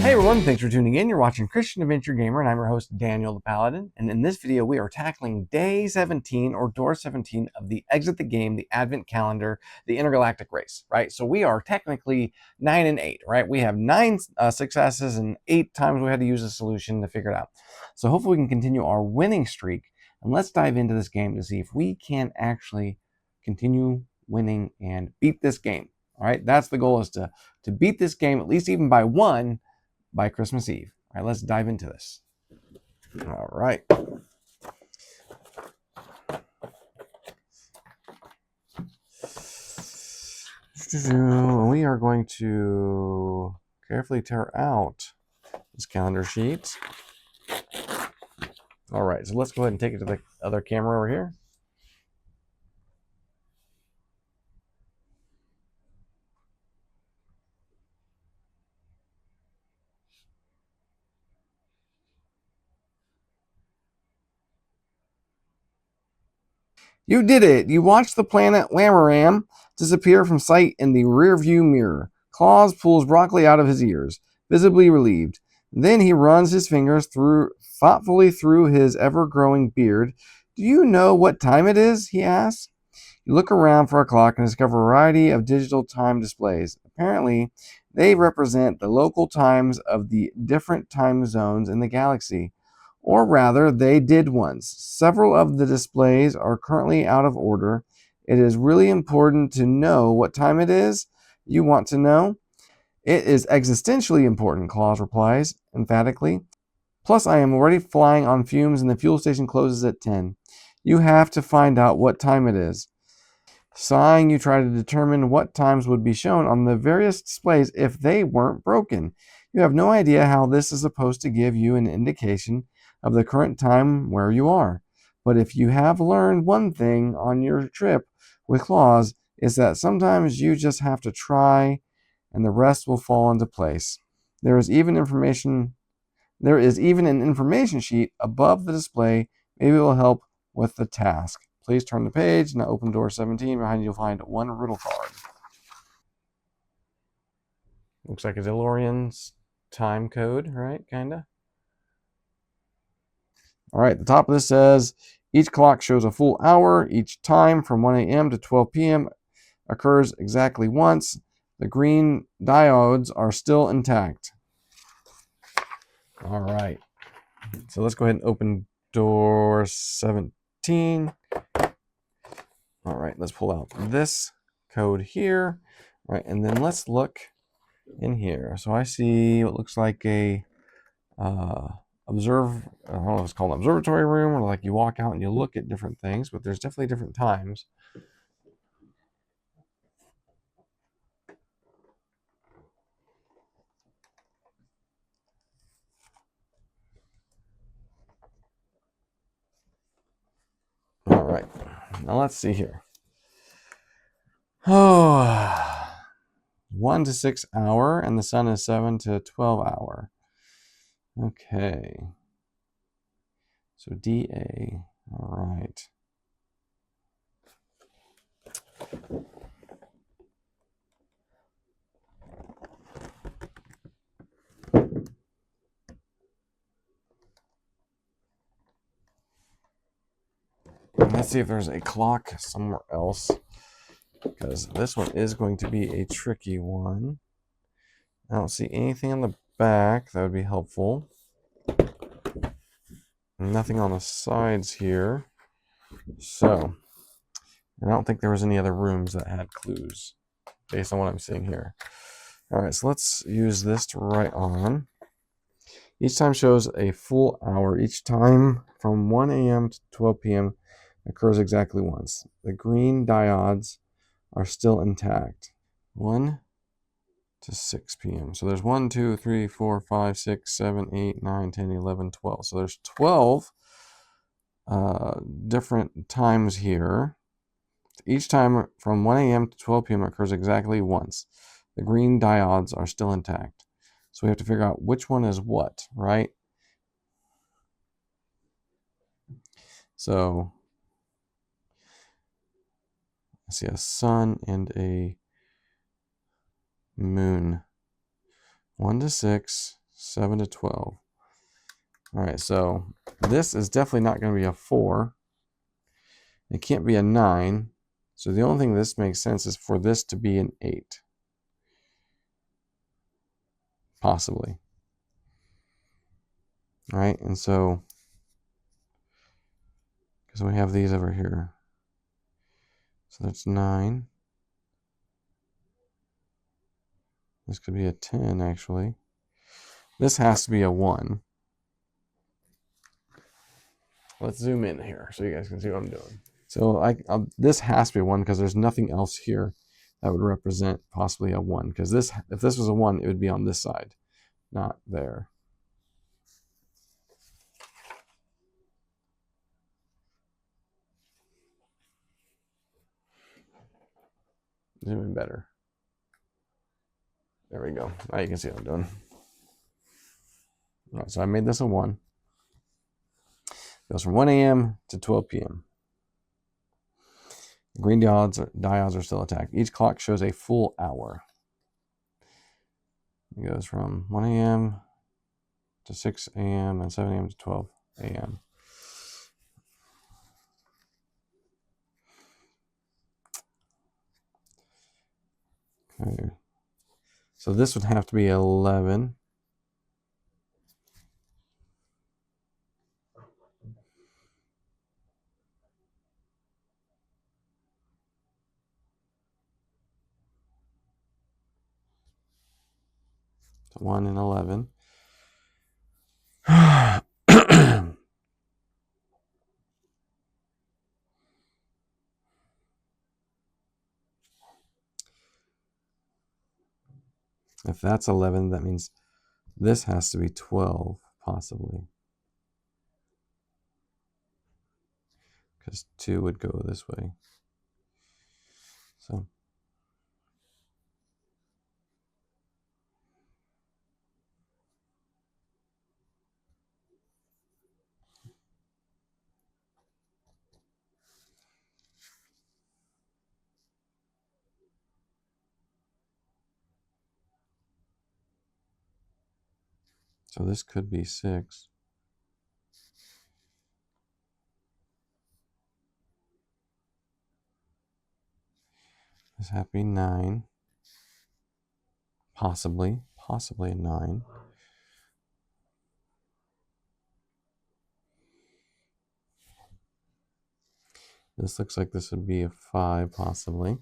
Hey everyone, thanks for tuning in. You're watching Christian Adventure Gamer, and I'm your host, Daniel the Paladin. And in this video, we are tackling Day 17, or Door 17, of the Exit the Game, the Advent Calendar, the Intergalactic Race, right? So we are technically 9 and 8, right? We have 9 successes, and 8 times we had to use a solution to figure it out. So hopefully we can continue our winning streak, and let's dive into this game to see if we can actually continue winning and beat this game. All right, that's the goal, is to beat this game, at least even by 1, by Christmas Eve. All right, let's dive into this. All right. We are going to carefully tear out this calendar sheet. All right, so let's go ahead and take it to the other camera over here. You did it! You watched the planet Lamaram disappear from sight in the rearview mirror. Claus pulls broccoli out of his ears, visibly relieved. Then he runs his fingers thoughtfully through his ever-growing beard. Do you know what time it is? He asks. You look around for a clock and discover a variety of digital time displays. Apparently, they represent the local times of the different time zones in the galaxy. Or rather, they did once. Several of the displays are currently out of order. It is really important to know what time it is you want to know. It is existentially important, Claus replies emphatically. Plus, I am already flying on fumes and the fuel station closes at 10. You have to find out what time it is. Sighing, you try to determine what times would be shown on the various displays if they weren't broken. You have no idea how this is supposed to give you an indication of the current time where you are. But if you have learned one thing on your trip with Claus, it's that sometimes you just have to try and the rest will fall into place. There is even an information sheet above the display. Maybe it will help with the task. Please turn the page. Now open door 17. Behind you, you'll find one riddle card. Looks like a DeLorean's time code, right? Kinda. All right, the top of this says, each clock shows a full hour. Each time from 1 a.m. to 12 p.m. occurs exactly once. The green diodes are still intact. All right, so let's go ahead and open door 17. All right, let's pull out this code here. All right, and then let's look in here. So I see what looks like a I don't know if it's called an observatory room, or like you walk out and you look at different things, but there's definitely different times. All right, now let's see here. Oh, 1 to 6 hour, and the sun is 7 to 12 hour. Okay. So DA. All right. Let's see if there's a clock somewhere else, because this one is going to be a tricky one. I don't see anything on the back that would be helpful. Nothing on the sides here. So, I don't think there was any other rooms that had clues based on what I'm seeing here. All right, so let's use this to write on. Each time shows a full hour. Each time from 1 a.m. to 12 p.m. occurs exactly once. The green diodes are still intact. 1 to 6 p.m. So there's 1, 2, 3, 4, 5, 6, 7, 8, 9, 10, 11, 12. So there's 12 different times here. Each time from 1 a.m. to 12 p.m. occurs exactly once. The green diodes are still intact. So we have to figure out which one is what, right? So I see a sun and a moon. 1 to 6, 7 to 12. All right, so this is definitely not going to be a 4. It can't be a 9. So the only thing this makes sense is for this to be an 8. Possibly. All right, and so, because we have these over here. So that's 9. This could be a 10, actually. This has to be a 1. Let's zoom in here so you guys can see what I'm doing. So this has to be a 1 because there's nothing else here that would represent possibly a 1. Because this, if this was a 1, it would be on this side, not there. Zoom in better. There we go. Now you can see what I'm doing. All right, so I made this a 1. It goes from 1 a.m. to 12 p.m. Green diodes are still attacked. Each clock shows a full hour. It goes from 1 a.m. to 6 a.m. and 7 a.m. to 12 a.m. Okay. So this would have to be 11. So 1 and 11. If that's 11, that means this has to be 12, possibly. Because 2 would go this way. So this could be 6. This has to be 9. Possibly a 9. This looks like this would be a 5, possibly.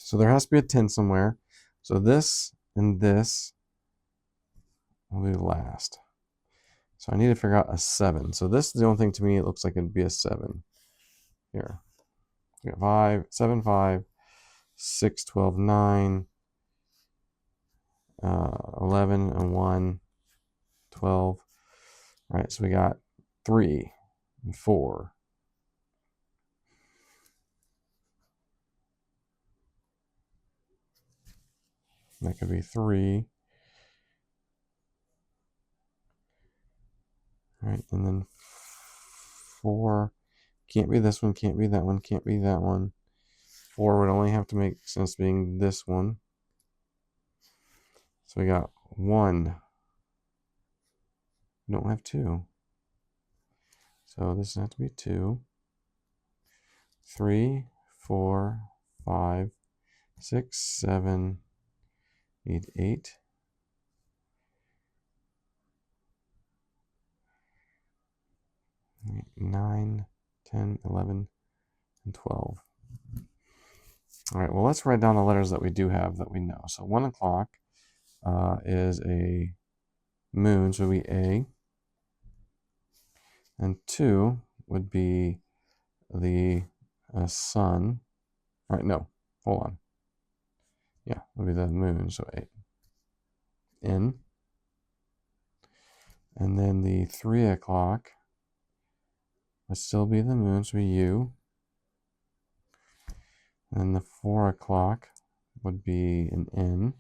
So there has to be a 10 somewhere. So this and this will be last. So I need to figure out a 7. So this is the only thing to me it looks like it'd be a 7. Here. We got 5, 7, 5, 6, 12, 9, 11, and 1, 12. All right, so we got 3 and 4. That could be 3. All right, and then 4. Can't be this one, can't be that one, can't be that one. 4 would only have to make sense being this one. So we got 1. We don't have 2. So this has to be 2. 3, 4, 5, 6, 7, 8. 9, 10, 11, and 12. All right, well, let's write down the letters that we do have that we know. So 1 o'clock is a moon, so it would be A. And 2 would be the sun. All right, no, hold on. Yeah, it would be the moon, so A. N. And then the 3 o'clock would still be the moon, so U. And then the 4 o'clock would be an N.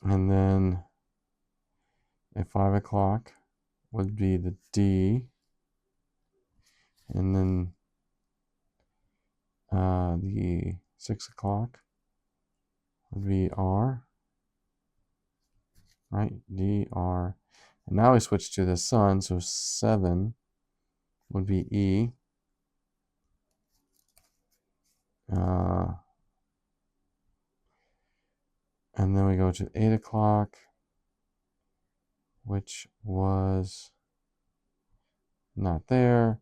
And then a 5 o'clock would be the D. And then the 6 o'clock would be R. Right? D, R. And now we switch to the sun, so 7 would be E. And then we go to 8 o'clock, which was not there.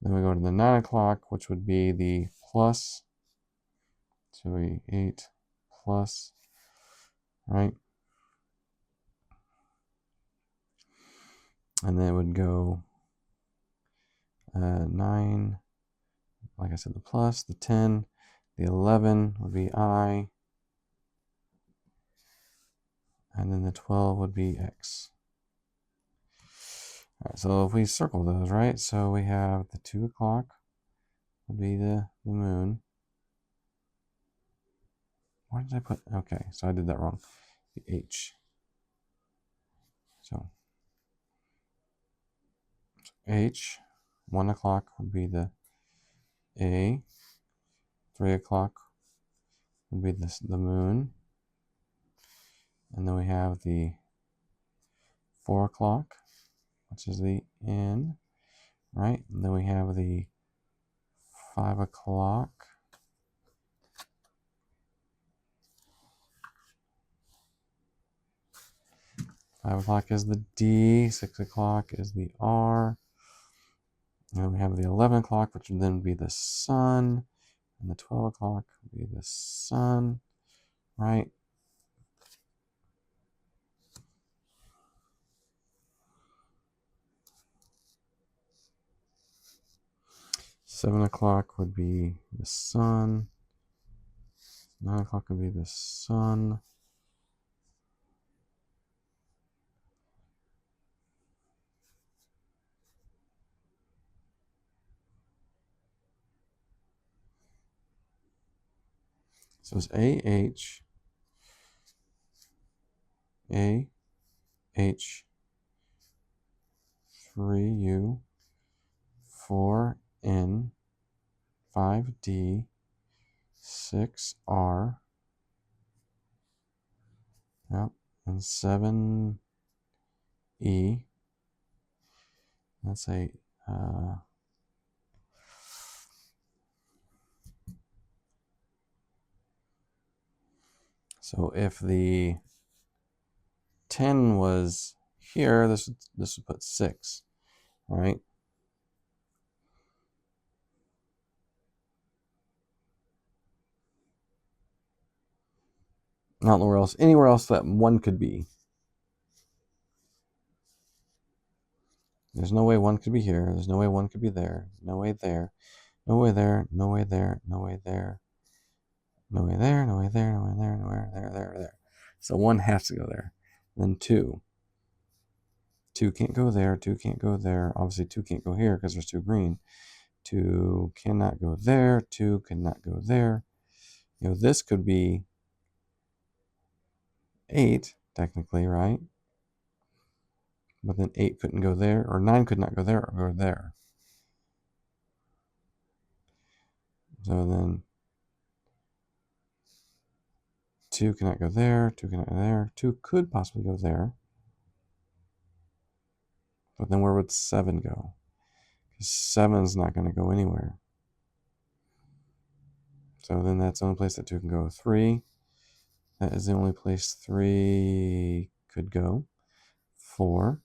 Then we go to the 9 o'clock, which would be the plus. So we 8 plus, right? And then it would go 9, like I said, the plus, the 10, the 11 would be I, and then the 12 would be X. All right, so if we circle those, right? So we have the 2 o'clock would be the moon. Where did I put? Okay, so I did that wrong. The H. So H, 1 o'clock would be the A, 3 o'clock would be the moon, and then we have the 4 o'clock, which is the N, right? And then we have the 5 o'clock. 5 o'clock is the D, 6 o'clock is the R. And then we have the 11 o'clock, which would then be the sun, and the 12 o'clock would be the sun, right? Seven o'clock would be the sun. 9 o'clock would be the sun. So it's AH, AH, 3U, 4N, 5D, 6R, yep, and 7E. Let's say so if the 10 was here, this would put 6, right? Not anywhere else that 1 could be. There's no way 1 could be here. There's no way 1 could be there. No way there. No way there. No way there. No way there. No way there. No way there. No way there. No way there. So 1 has to go there. Then 2. 2 can't go there. 2 can't go there. Obviously 2 can't go here because there's 2 green. 2 cannot go there. 2 cannot go there. You know, this could be 8, technically, right? But then 8 couldn't go there, or 9 could not go there or go there. So then 2 cannot go there, 2 cannot go there, 2 could possibly go there. But then where would 7 go? Because 7's not going to go anywhere. So then that's the only place that 2 can go. 3, that is the only place 3 could go. 4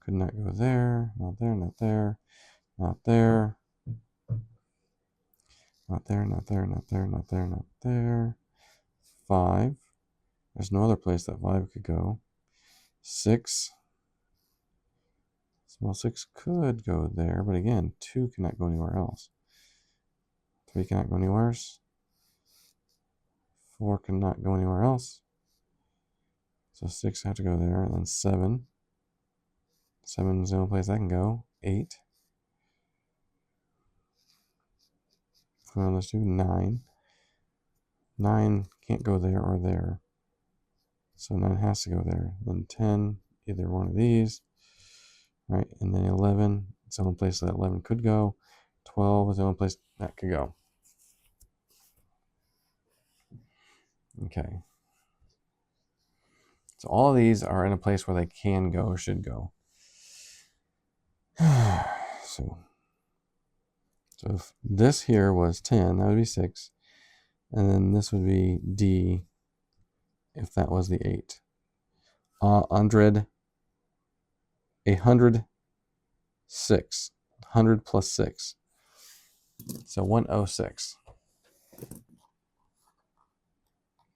could not go there, not there, not there, not there, not there, not there, not there, not there, not there. 5, there's no other place that 5 could go. 6, well, 6 could go there, but again, 2 cannot go anywhere else. 3 cannot go anywhere else. 4 cannot go anywhere else. So 6 have to go there, and then 7. 7 is the only place I can go. 8. let's do 9. 9 can't go there or there. So 9 has to go there. Then 10, either one of these. Right, and then 11, it's the only place that 11 could go. 12 is the only place that could go. Okay. So all of these are in a place where they can go or should go. So if this here was 10, that would be 6. And then this would be D if that was the 8. 100, 106. 100 plus 6. So 106.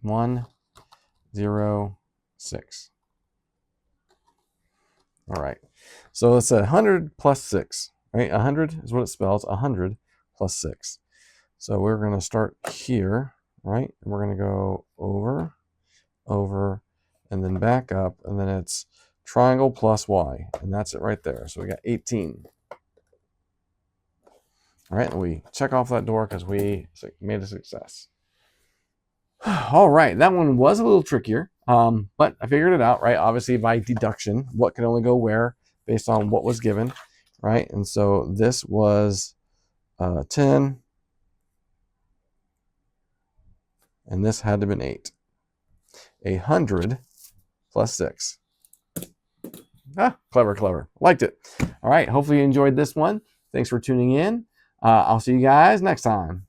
106. All right. So it's 100 plus 6. Right? 100 is what it spells. 100 plus 6. So we're going to start here, right? And we're going to go over, over, and then back up, and then it's triangle plus y, and that's it right there. So we got 18. All right, and we check off that door because we made a success. All right, that one was a little trickier, but I figured it out, right? Obviously by deduction, what can only go where based on what was given, right? And so this was 10, and this had to have been 8. 100 plus 6. Clever, clever. Liked it. All right, hopefully you enjoyed this one. Thanks for tuning in. I'll see you guys next time.